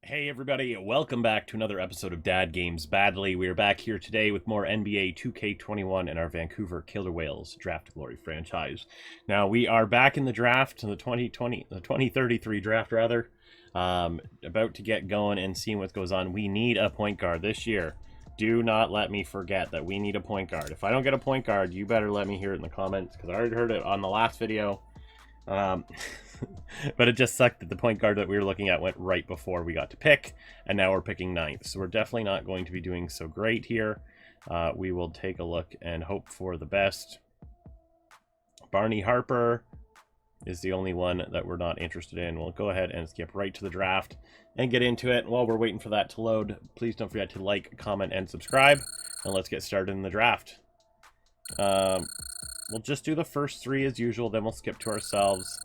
Hey everybody, welcome back to another episode of Dad Games Badly. We are back here today with more NBA 2K21 and our Vancouver Killer Whales Draft Glory franchise. Now we are back in the draft, in the 2033 draft rather. About to get going and seeing what goes on. We need a point guard this year. Do not let me forget that we need a point guard. If I don't get a point guard, you better let me hear it in the comments, because I already heard it on the last video. But it just sucked that the point guard that we were looking at went right before we got to pick, and now we're picking ninth. So we're definitely not going to be doing so great here. We will take a look and hope for the best. Barney Harper is the only one that we're not interested in. We'll go ahead and skip right to the draft and get into it. While we're waiting for that to load, please don't forget to like, comment, and subscribe, and let's get started in the draft. We'll just do the first three as usual, then we'll skip to ourselves.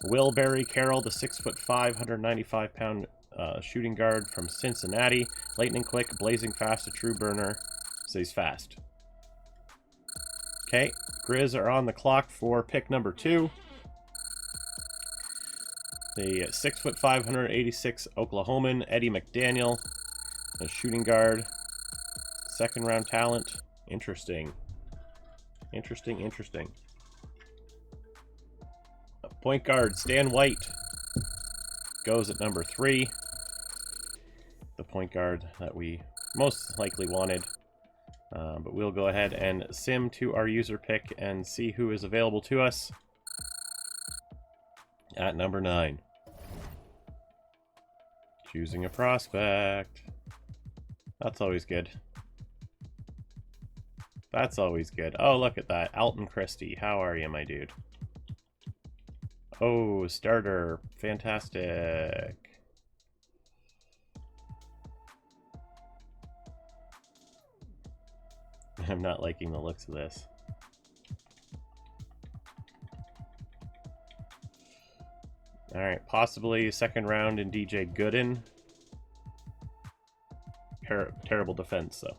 Will Barry Carroll, the 6'5", 195-pound shooting guard from Cincinnati. Lightning quick, blazing fast, a true burner. So he's fast. Okay, Grizz are on the clock for pick number 2. The 6'5", 186 Oklahoman, Eddie McDaniel, a shooting guard. Second round talent. Interesting. Interesting. Point guard, Stan White, goes at number 3. The point guard that we most likely wanted. But we'll go ahead and sim to our user pick and see who is available to us at number 9. Choosing a prospect. That's always good. That's always good. Oh, look at that. Alton Christie. How are you, my dude? Oh, starter. Fantastic. I'm not liking the looks of this. Alright, possibly second round in DJ Gooden. Terrible defense, though.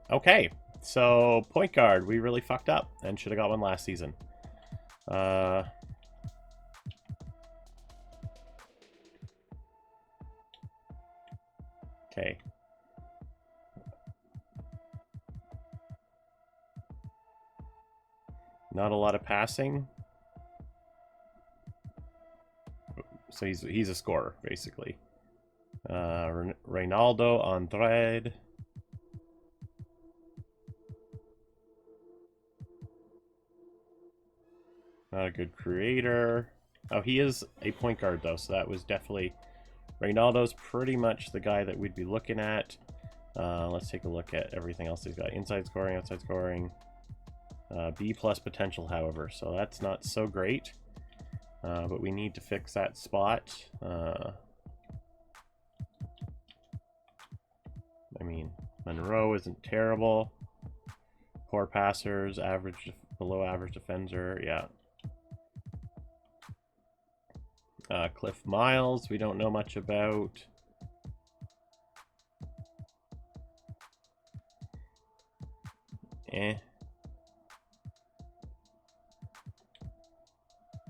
Okay, so point guard. We really fucked up and should have got one last season. Okay. Not a lot of passing. So he's a scorer, basically. Reynaldo Andrade. Not a good creator. Oh, he is a point guard, though, so that was definitely... Reynaldo's pretty much the guy that we'd be looking at. Let's take a look at everything else he's got. Inside scoring, outside scoring. B+ potential, however, so that's not so great. But we need to fix that spot. I mean, Monroe isn't terrible. Poor passers, below average defender, yeah. Cliff Miles, we don't know much about.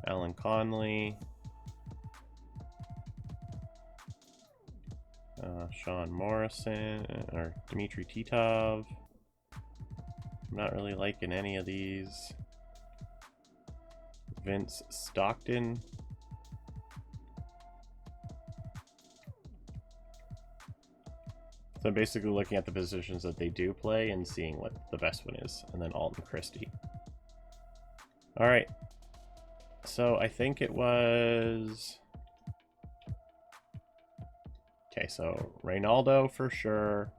Alan Conley. Sean Morrison, or Dmitry Titov. I'm not really liking any of these. Vince Stockton. So I'm basically looking at the positions that they do play and seeing what the best one is. And then Alton Christie. Alright. So I think it was... Okay, so Reynaldo for sure.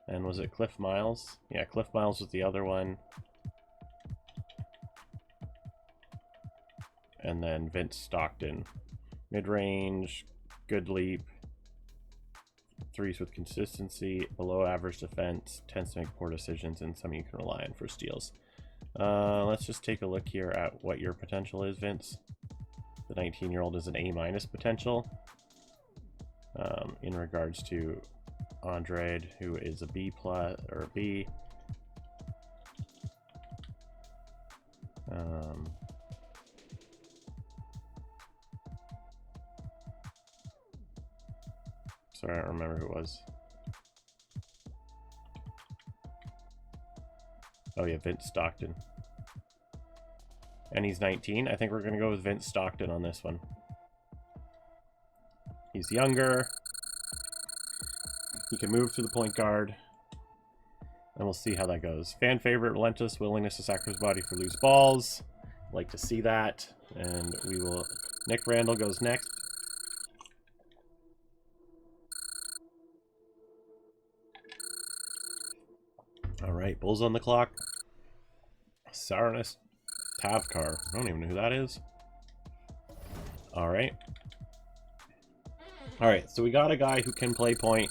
And was it Cliff Miles? Yeah, Cliff Miles was the other one. And then Vince Stockton. Mid-range, good leap. Threes with consistency, below average defense, tends to make poor decisions, and some you can rely on for steals. Let's just take a look here at what your potential is, Vince. The 19-year-old is an A- potential. In regards to Andrade, who is a B+ or a B. Sorry, I don't remember who it was. Oh yeah, Vince Stockton. And he's 19. I think we're going to go with Vince Stockton on this one. He's younger. He can move to the point guard. And we'll see how that goes. Fan favorite, relentless, willingness to sacrifice his body for loose balls. Like to see that. And we will... Nick Randall goes next. Alright, Bulls on the clock. Sarunas Tavkar. I don't even know who that is. Alright. Alright, so we got a guy who can play point.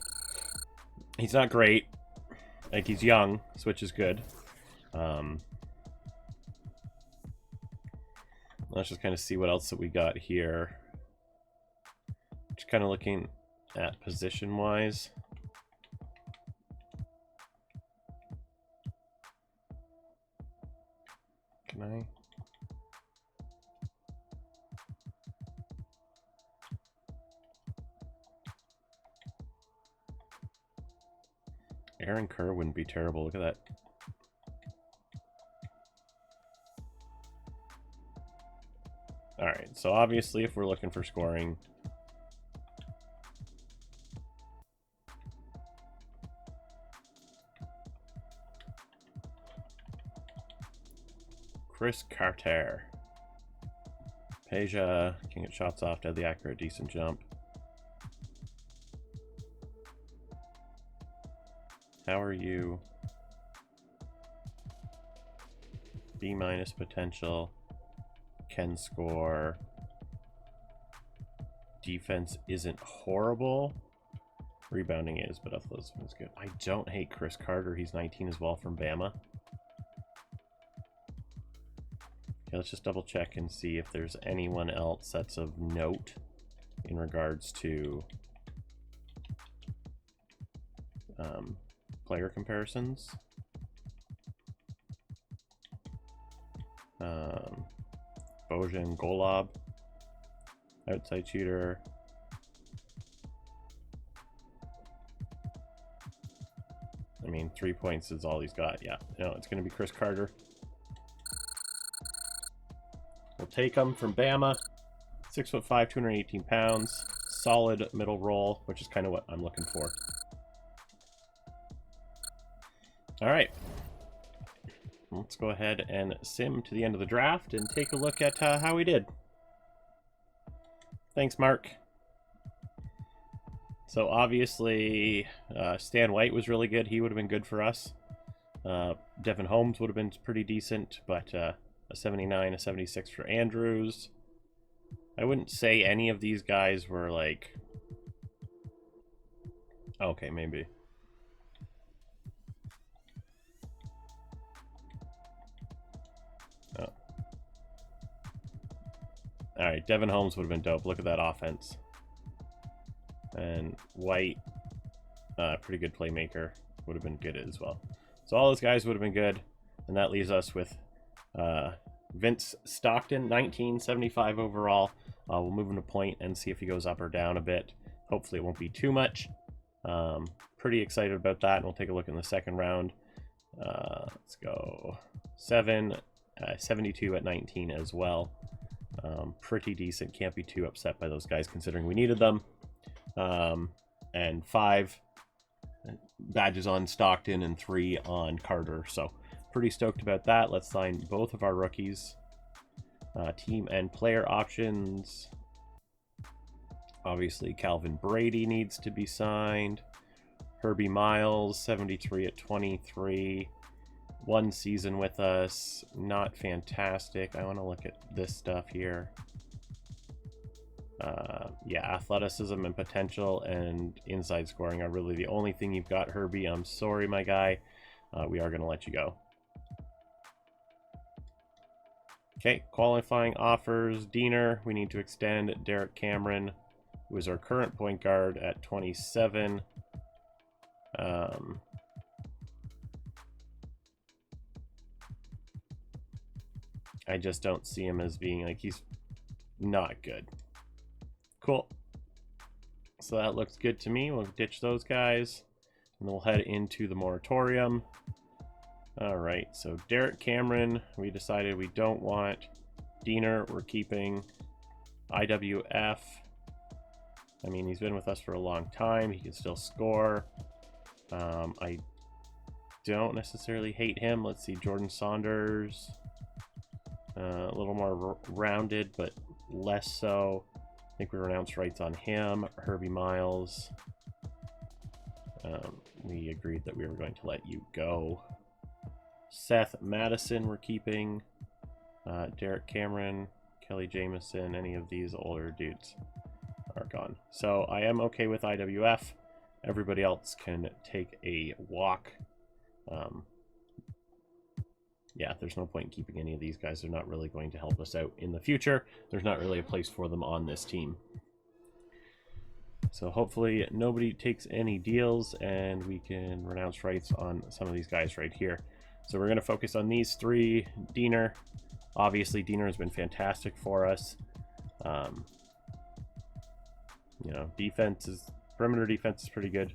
He's not great. Like, he's young, which is good. Let's just kind of see what else that we got here. Just kind of looking at position-wise. Can I? Aaron Kerr wouldn't be terrible. Look at that. Alright, so obviously if we're looking for scoring, Chris Carter. Peja can get shots off to have the accurate, decent jump. How are you? B- potential. Can score. Defense isn't horrible. Rebounding is, but athleticism is good. I don't hate Chris Carter. He's 19 as well from Bama. Okay, let's just double check and see if there's anyone else that's of note in regards to player comparisons. Bojan Golob, outside shooter. I mean, 3 points is all he's got. Yeah, no, it's going to be Chris Carter. We'll take him from Bama. 6'5", 218 pounds. Solid middle roll, which is kind of what I'm looking for. All right. Let's go ahead and sim to the end of the draft and take a look at how we did. Thanks, Mark. So obviously, Stan White was really good. He would have been good for us. Devin Holmes would have been pretty decent, but a 79, a 76 for Andrews. I wouldn't say any of these guys were like... Okay, maybe. Oh. Alright, Devin Holmes would have been dope. Look at that offense. And White, pretty good playmaker, would have been good as well. So all those guys would have been good. And that leaves us with Vince Stockton, 1975 overall. We'll move him to point and see if he goes up or down a bit. Hopefully it won't be too much. Pretty excited about that. And we'll take a look in the second round. Let's go 72 at 19 as well. Pretty decent. Can't be too upset by those guys considering we needed them. And 5 badges on Stockton and 3 on Carter. So pretty stoked about that. Let's sign both of our rookies. Team and player options. Obviously, Calvin Brady needs to be signed. Herbie Miles, 73 at 23. 1 season with us. Not fantastic. I want to look at this stuff here. Yeah, athleticism and potential and inside scoring are really the only thing you've got, Herbie. I'm sorry, my guy. We are going to let you go. Okay, qualifying offers. Diener, we need to extend Derek Cameron, who is our current point guard at 27. I just don't see him as being like, he's not good. Cool. So that looks good to me. We'll ditch those guys. And then we'll head into the moratorium. All right, so Derek Cameron, we decided we don't want. Diener, we're keeping. IWF, I mean, he's been with us for a long time. He can still score. I don't necessarily hate him. Let's see, Jordan Saunders. A little more rounded, but less so. I think we renounced rights on him. Herbie Miles. We agreed that we were going to let you go. Seth Madison we're keeping. Derek Cameron, Kelly Jameson, any of these older dudes are gone. So I am okay with IWF. Everybody else can take a walk. Yeah, there's no point in keeping any of these guys. They're not really going to help us out in the future. There's not really a place for them on this team. So hopefully nobody takes any deals and we can renounce rights on some of these guys right here. So we're going to focus on these three. Diener. Obviously, Diener has been fantastic for us. You know, perimeter defense is pretty good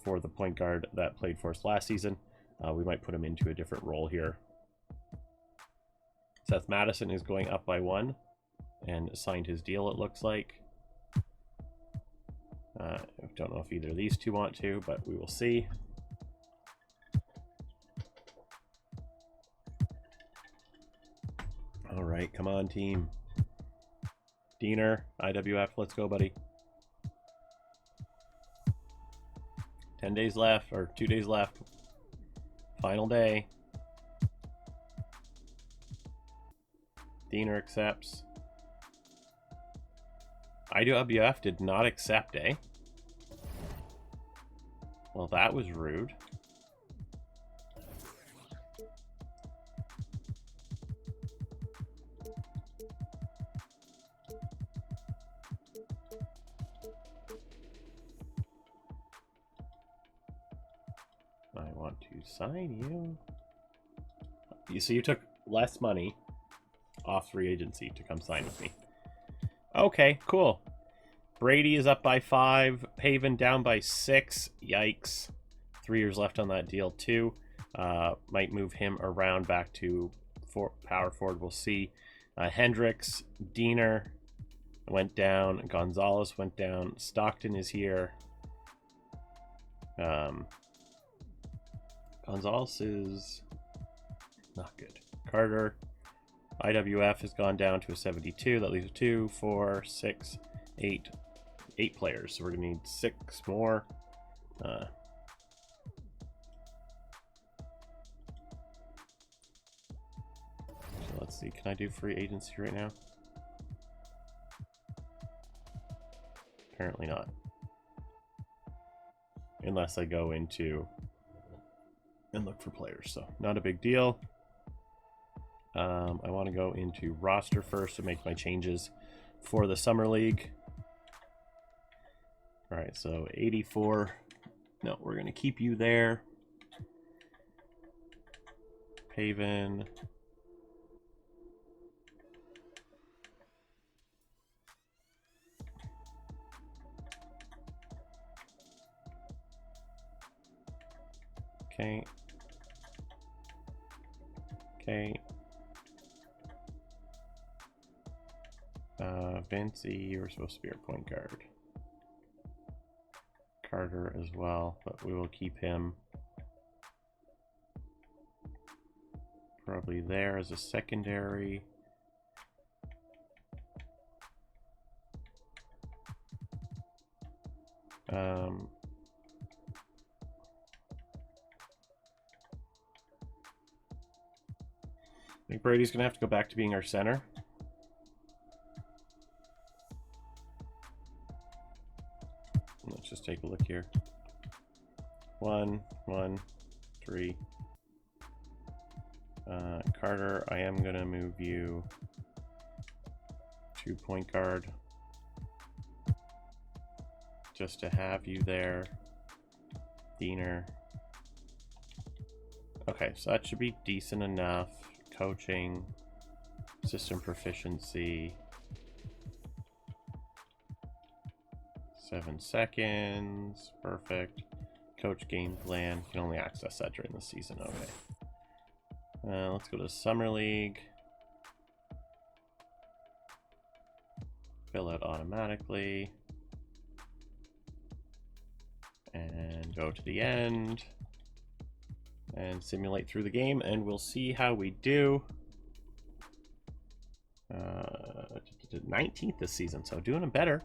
for the point guard that played for us last season. We might put him into a different role here. Seth Madison is going up by 1 and signed his deal, it looks like. I don't know if either of these two want to, but we will see. All right, come on, team. Diener, IWF, let's go, buddy. 10 days left, or 2 days left. Final day. Diener accepts. IWF did not accept, eh? Well, that was rude. I want to sign you. So you took less money off free agency to come sign with me. Okay, cool. Brady is up by 5. Paven down by 6. Yikes. 3 years left on that deal too. Might move him around back to power forward. We'll see. Hendricks, Diener went down. Gonzalez went down. Stockton is here. Gonzalez is not good. Carter. IWF has gone down to a 72. That leaves 2, 4, 6, 8 players. So we're going to need 6 more. So let's see. Can I do free agency right now? Apparently not. Unless I go into and look for players. So not a big deal. I want to go into roster first to make my changes for the Summer League. All right, so 84. No, we're going to keep you there. Paven. Okay. Okay. Vincey, you were supposed to be our point guard. Carter as well, but we will keep him probably there as a secondary. I think Brady's gonna have to go back to being our center. Let's just take a look here. 1, 1, 3. Carter, I am gonna move you to point guard just to have you there. Diener. Okay, so that should be decent enough. Coaching, system proficiency, 7 seconds. Perfect. Coach game plan. You can only access that during the season. Okay. Let's go to Summer League. Fill out automatically. And go to the end. And simulate through the game, and we'll see how we do. 19th this season, so doing better.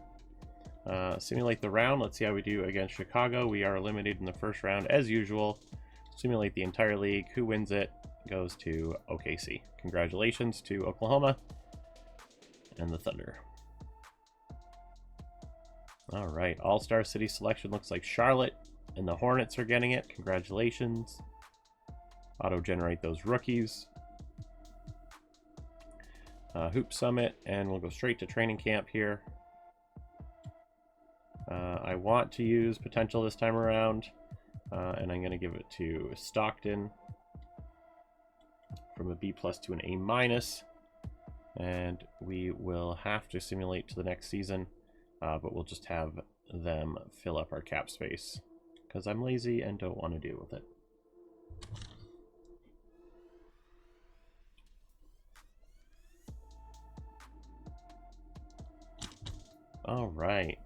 Simulate the round. Let's see how we do against Chicago. We are eliminated in the first round as usual. Simulate the entire league. Who wins it goes to OKC. Congratulations to Oklahoma and the Thunder. All right, All-Star City selection looks like Charlotte and the Hornets are getting it. Congratulations. Auto-generate those rookies. Hoop Summit, and we'll go straight to training camp here. I want to use potential this time around, and I'm going to give it to Stockton from a B+ to an A-, and we will have to simulate to the next season, but we'll just have them fill up our cap space because I'm lazy and don't want to deal with it. All right,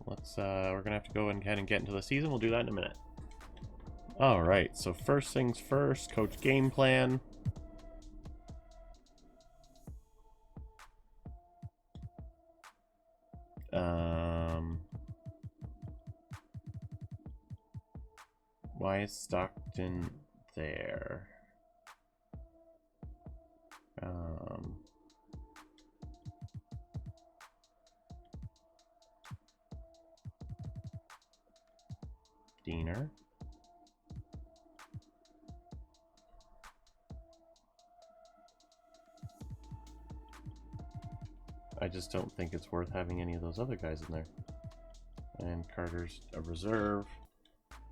let's we're gonna have to go ahead and get into the season. We'll do that in a minute. All right, so first things first, coach game plan. Why is Stockton there? Diener. I just don't think it's worth having any of those other guys in there. And Carter's a reserve,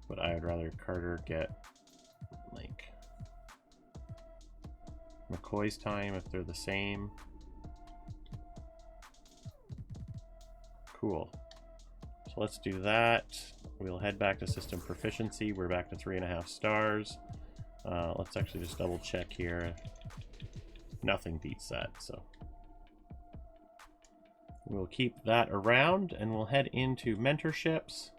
but I would rather Carter get like McCoy's time if they're the same. Cool. So let's do that. We'll head back to system proficiency. We're back to 3.5 stars. Let's actually just double check here. Nothing beats that, so we'll keep that around and we'll head into mentorships.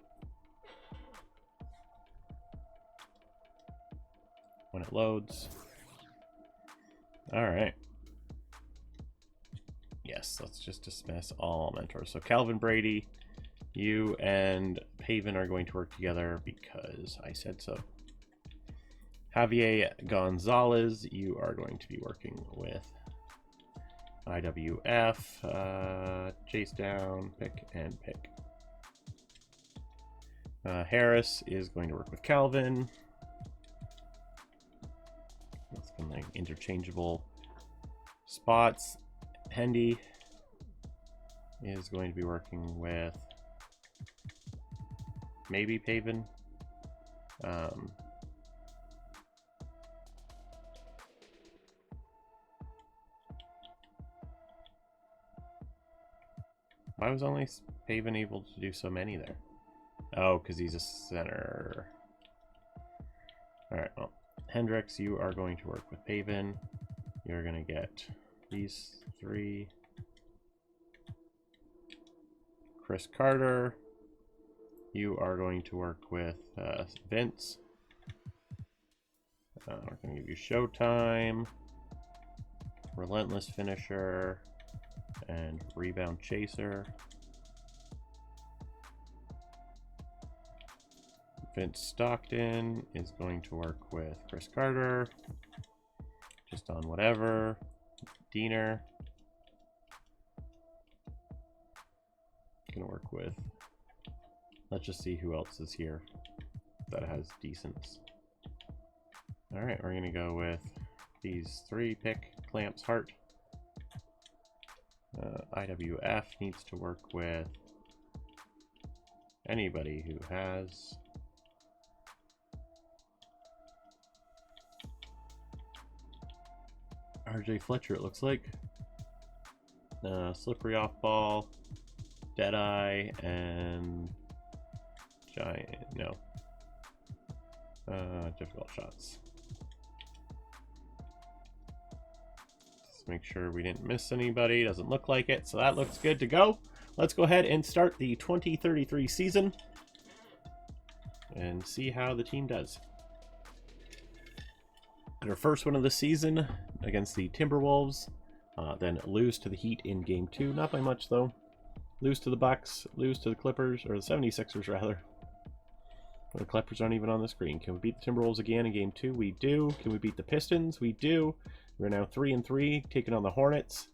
When it loads. All right. Yes, let's just dismiss all mentors. So Calvin Brady, you and Paven are going to work together because I said so. Javier Gonzalez, you are going to be working with IWF, chase down, pick, and pick. Harris is going to work with Calvin. That's kind of like interchangeable spots. Hendy is going to be working with maybe Paven. Why was only Paven able to do so many there? Oh, because he's a center. Alright, well, Hendricks, you are going to work with Paven. You're going to get these 3. Chris Carter, you are going to work with Vince. We're going to give you Showtime, Relentless Finisher, and Rebound Chaser. Vince Stockton is going to work with Chris Carter, just on whatever. Diener, gonna work with, let's just see who else is here that has decents. All right, we're gonna go with these 3. Pick, Clamps, Hart. IWF needs to work with anybody who has RJ Fletcher, it looks like. Slippery off ball. Deadeye and Giant. No. Difficult shots. Let's make sure we didn't miss anybody. Doesn't look like it, so that looks good to go. Let's go ahead and start the 2033 season and see how the team does. Our first one of the season against the Timberwolves, then lose to the Heat in Game 2. Not by much, though. Lose to the Bucks, lose to the Clippers, or the 76ers, rather. The Clippers aren't even on the screen. Can we beat the Timberwolves again in Game 2? We do. Can we beat the Pistons? We do. We're now 3-3, taking on the Hornets.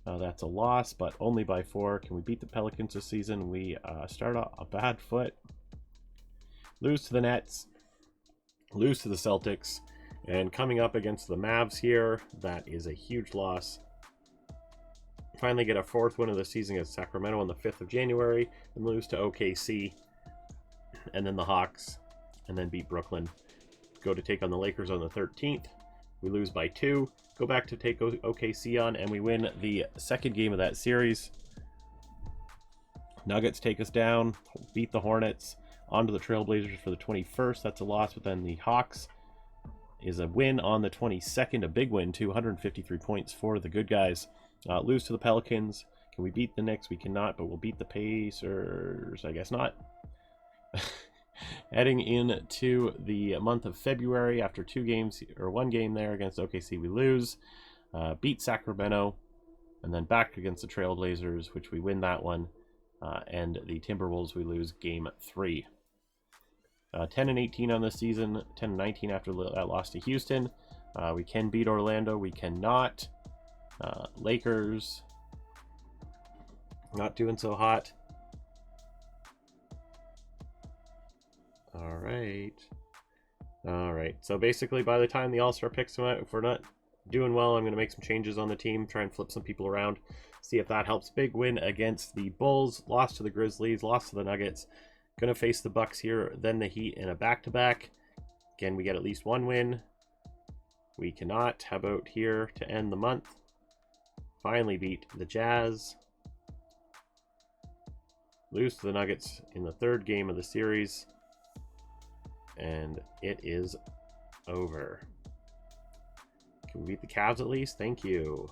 That's a loss, but only by 4. Can we beat the Pelicans this season? We start off a bad foot. Lose to the Nets. Lose to the Celtics. And coming up against the Mavs here, that is a huge loss. Finally get a 4th win of the season against Sacramento on the 5th of January, and lose to OKC, and then the Hawks, and then beat Brooklyn. Go to take on the Lakers on the 13th. We lose by 2. Go back to take OKC on, and we win the 2nd game of that series. Nuggets take us down, beat the Hornets, onto the Trailblazers for the 21st. That's a loss, but then the Hawks is a win on the 22nd, a big win too, 153 points for the good guys. Lose to the Pelicans. Can we beat the Knicks? We cannot, but we'll beat the Pacers. I guess not. Heading into the month of February, after 2 games, or 1 game there against OKC, we lose. Beat Sacramento, and then back against the Trailblazers, which we win that one. And the Timberwolves, we lose Game 3. 10-18 on this season, 10-19 after that loss to Houston. We can beat Orlando, we cannot. Lakers, not doing so hot. All right. So basically, by the time the All-Star picks come out, if we're not doing well, I'm going to make some changes on the team, try and flip some people around, see if that helps. Big win against the Bulls, lost to the Grizzlies, lost to the Nuggets. Going to face the Bucks here, then the Heat in a back-to-back. Can we get at least 1 win? We cannot. How about here to end the month? Finally beat the Jazz. Lose to the Nuggets in the 3rd game of the series. And it is over. Can we beat the Cavs at least? Thank you.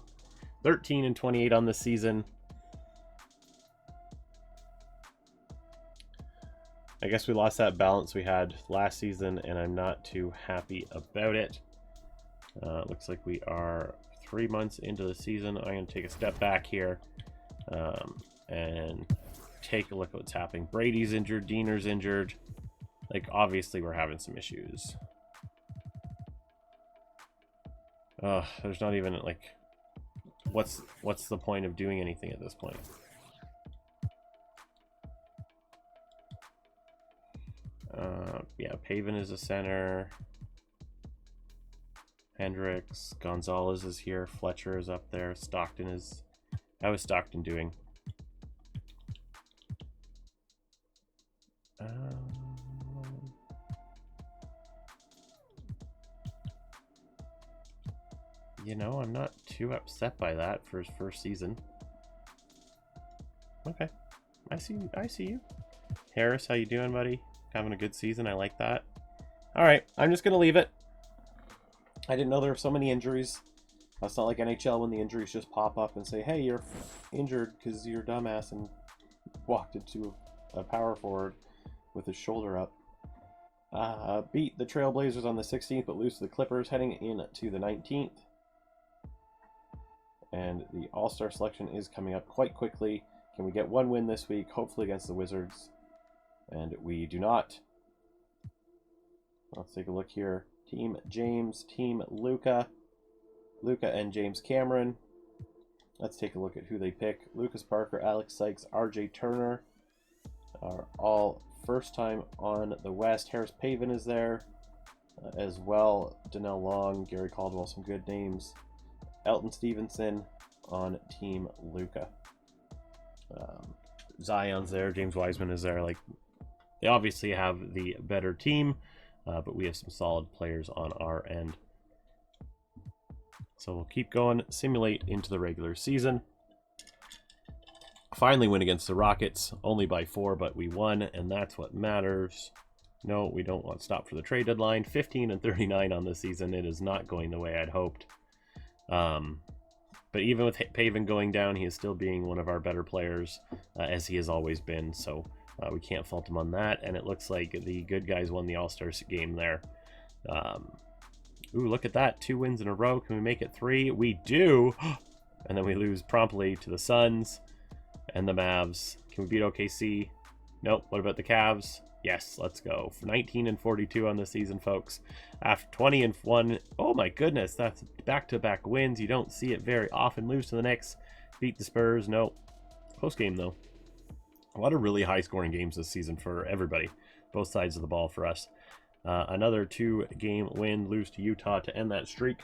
13-28 on this season. I guess we lost that balance we had last season, and I'm not too happy about it. Looks like we are 3 months into the season. I'm going to take a step back here and take a look at what's happening. Brady's injured, Diener's injured. Like, obviously we're having some issues. There's not even, like, what's the point of doing anything at this point? Yeah, Pavin is a center. Hendricks, Gonzalez is here, Fletcher is up there, Stockton is... How is Stockton doing? You know, I'm not too upset by that for his first season. Okay, I see you. Harris, how you doing, buddy? Having a good season, I like that. Alright, I'm just gonna leave it. I didn't know there were so many injuries. It's not like NHL when the injuries just pop up and say, hey, you're injured because you're dumbass and walked into a power forward with his shoulder up. Beat the Trailblazers on the 16th, but lose to the Clippers heading into the 19th. And the All-Star selection is coming up quite quickly. Can we get 1 win this week, hopefully against the Wizards? And we do not. Let's take a look here. Team James, Team Luca. Luca and James Cameron. Let's take a look at who they pick. Lucas Parker, Alex Sykes, RJ Turner are all first time on the West. Harris Pavin is there as well. Donnell Long, Gary Caldwell, some good names. Elton Stevenson on Team Luca. Zion's there. James Wiseman is there. Like, they obviously have the better team, but we have some solid players on our end. So we'll keep going, simulate into the regular season. Finally win against the Rockets, only by 4, but we won, and that's what matters. No, we don't want to stop for the trade deadline. 15 and 39 on this season. It is not going the way I'd hoped. But even with Paven going down, he is still being one of our better players, as he has always been. So we can't fault him on that. And it looks like the good guys won the All-Star game there. Ooh, look at that. 2 wins in a row. Can we make it 3? We do. And then we lose promptly to the Suns and the Mavs. Can we beat OKC? Nope. What about the Cavs? Yes, let's go. 19 and 42 on the season, folks. After 20 and 1, oh my goodness, that's back-to-back wins. You don't see it very often. Lose to the Knicks, beat the Spurs. No. Post game though. A lot of really high-scoring games this season for everybody. Both sides of the ball for us. Another 2-game win, lose to Utah to end that streak.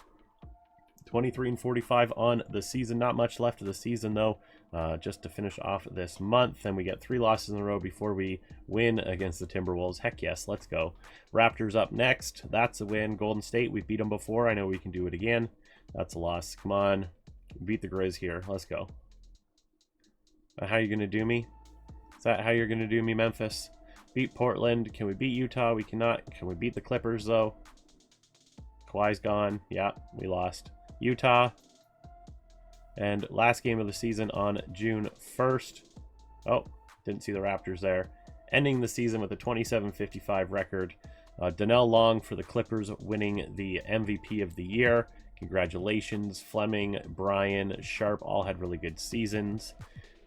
23 and 45 on the season. Not much left of the season though. Just to finish off this month, and we get 3 losses in a row before we win against the Timberwolves. Heck yes, let's go. Raptors up next. That's a win. Golden State, we've beat them before. I know we can do it again. That's a loss. Come on, beat the Grizz here. Let's go. How are you gonna do me? Is that how you're gonna do me, Memphis? Beat Portland. Can we beat Utah? We cannot. Can we beat the Clippers though? Kawhi's gone. Yeah, we lost. Utah. And last game of the season on June 1st. Oh, didn't see the Raptors there. Ending the season with a 27-55 record. Donnell Long for the Clippers winning the MVP of the year. Congratulations. Fleming, Bryan, Sharp all had really good seasons.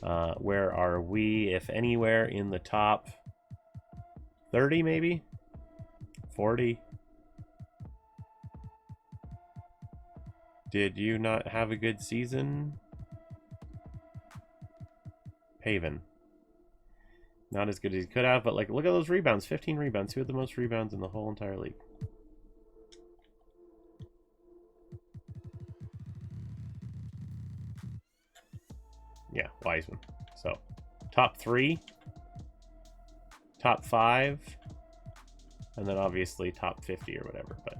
Where are we, if anywhere, in the top 30 maybe? 40? Did you not have a good season? Paven. Not as good as he could have, but like, look at those rebounds. 15 rebounds. Who had the most rebounds in the whole entire league? Yeah, Wiseman. So, top 3, top 5, and then obviously top 50 or whatever, but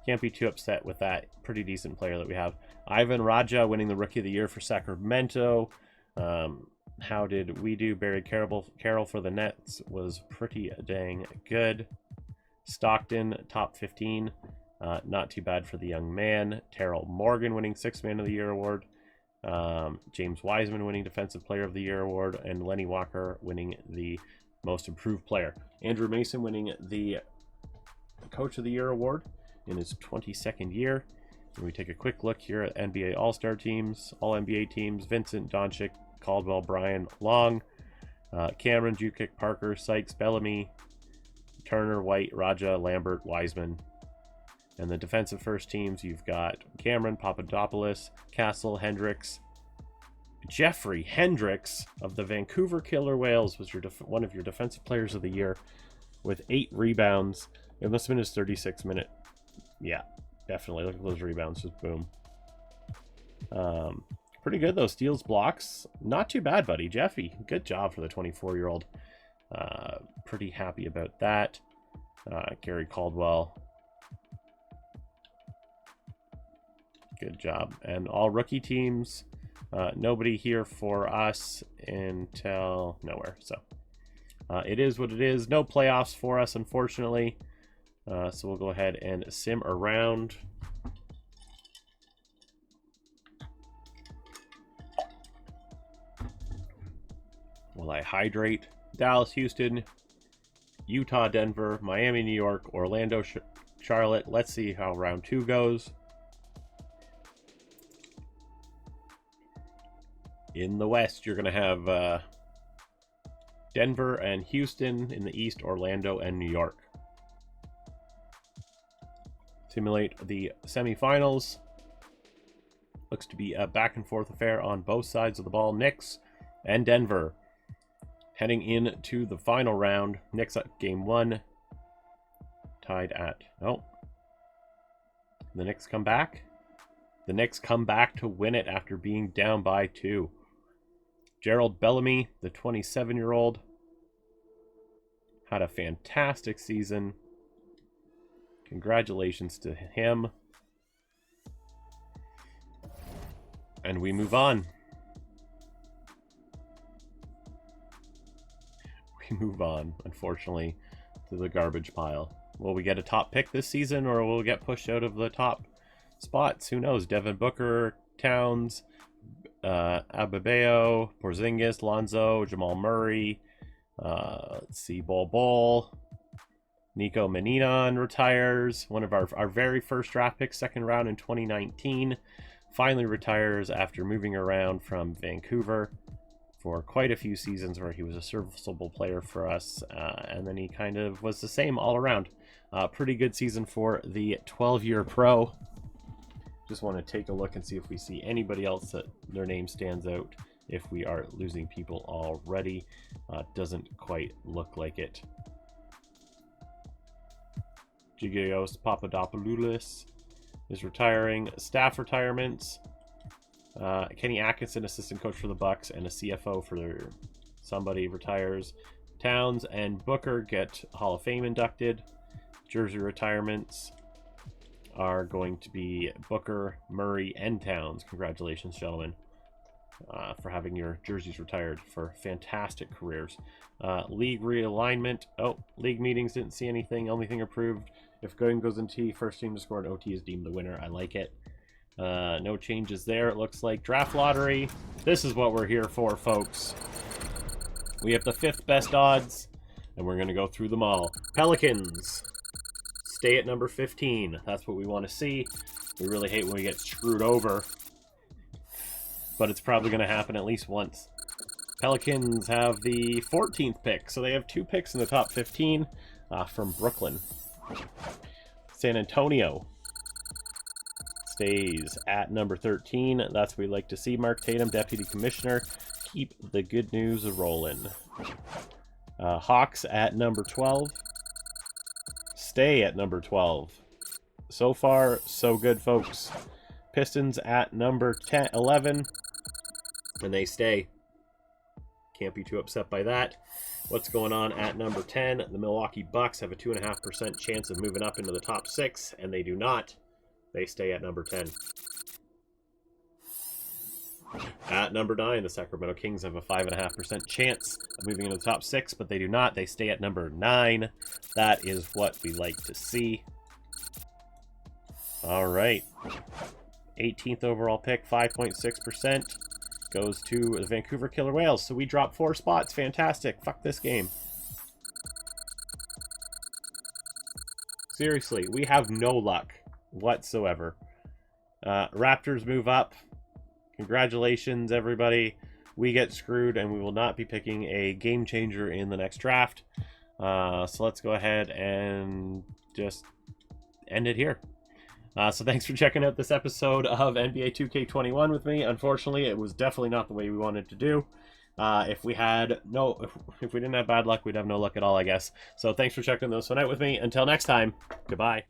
can't be too upset with that pretty decent player that we have. Ivan Raja winning the Rookie of the Year for Sacramento. How did we do? Barry Carroll for the Nets was pretty dang good. Stockton, top 15. Not too bad for the young man. Terrell Morgan winning 6th Man of the Year award. James Wiseman winning Defensive Player of the Year award. And Lenny Walker winning the Most Improved Player. Andrew Mason winning the Coach of the Year award in his 22nd year. And we take a quick look here at NBA All-Star teams, All-NBA teams: Vincent, Doncic, Caldwell, Bryan, Long, Cameron, Jukic, Parker, Sykes, Bellamy, Turner, White, Raja, Lambert, Wiseman. And the defensive first teams, you've got Cameron, Papadopoulos, Castle, Hendricks. Jeffrey Hendricks of the Vancouver Killer Whales was your one of your defensive players of the year with 8 rebounds. It must have been his 36-minute. Yeah, definitely. Look at those rebounds. Just boom. Pretty good, though. Steals, blocks. Not too bad, buddy. Jeffy, good job for the 24-year-old. Pretty happy about that. Gary Caldwell. Good job. And all rookie teams. Nobody here for us until nowhere. So it is what it is. No playoffs for us, unfortunately. So we'll go ahead and sim around. Will I hydrate? Dallas, Houston, Utah, Denver, Miami, New York, Orlando, Charlotte. Let's see how round 2 goes. In the West, you're going to have Denver and Houston. In the East, Orlando and New York. Simulate the semifinals. Looks to be a back and forth affair on both sides of the ball. Knicks and Denver heading into the final round. Knicks at game 1. Tied at... Oh. The Knicks come back. The Knicks come back to win it after being down by 2. Gerald Bellamy, the 27-year-old, had a fantastic season. Congratulations to him. And we move on. we move on, unfortunately, to the garbage pile. Will we get a top pick this season, or will we get pushed out of the top spots? Who knows? Devin Booker, Towns, Adebayo, Porzingis, Lonzo, Jamal Murray. Let's see, Bol. Nico Maninon retires. One of our very first draft picks, second round in 2019. Finally retires after moving around from Vancouver for quite a few seasons where he was a serviceable player for us. And then he kind of was the same all around. Pretty good season for the 12-year pro. Just want to take a look and see if we see anybody else that their name stands out. If we are losing people already, doesn't quite look like it. Gigios Papadopoulos is retiring. Staff retirements. Kenny Atkinson, assistant coach for the Bucks, and a CFO for somebody retires. Towns and Booker get Hall of Fame inducted. Jersey retirements are going to be Booker, Murray, and Towns. Congratulations, gentlemen, for having your jerseys retired for fantastic careers. League realignment. Oh, league meetings didn't see anything. Only thing approved. If going goes into T, first team to score an OT is deemed the winner. I like it. No changes there, it looks like. Draft lottery. This is what we're here for, folks. We have the 5th best odds, and we're going to go through them all. Pelicans stay at number 15. That's what we want to see. We really hate when we get screwed over, but it's probably going to happen at least once. Pelicans have the 14th pick, so they have 2 picks in the top 15 from Brooklyn. San Antonio stays at number 13. That's what we like to see. Mark Tatum, deputy commissioner. Keep the good news rolling. Hawks at number 12. Stay at number 12. So far, so good, folks. Pistons at number 11. And they stay. Can't be too upset by that. What's going on at number 10? The Milwaukee Bucks have a 2.5% chance of moving up into the top 6, and they do not. They stay at number 10. At number 9, the Sacramento Kings have a 5.5% chance of moving into the top 6, but they do not. They stay at number 9. That is what we like to see. All right. 18th overall pick, 5.6%. Goes to the Vancouver Killer Whales. So we dropped 4 spots. Fantastic. Fuck this game. Seriously, we have no luck whatsoever. Raptors move up. Congratulations, everybody. We get screwed, and we will not be picking a game changer in the next draft. So let's go ahead and just end it here. So thanks for checking out this episode of NBA 2K21 with me. Unfortunately, it was definitely not the way we wanted to do. If we didn't have bad luck, we'd have no luck at all, I guess. So thanks for checking this one out with me. Until next time, goodbye.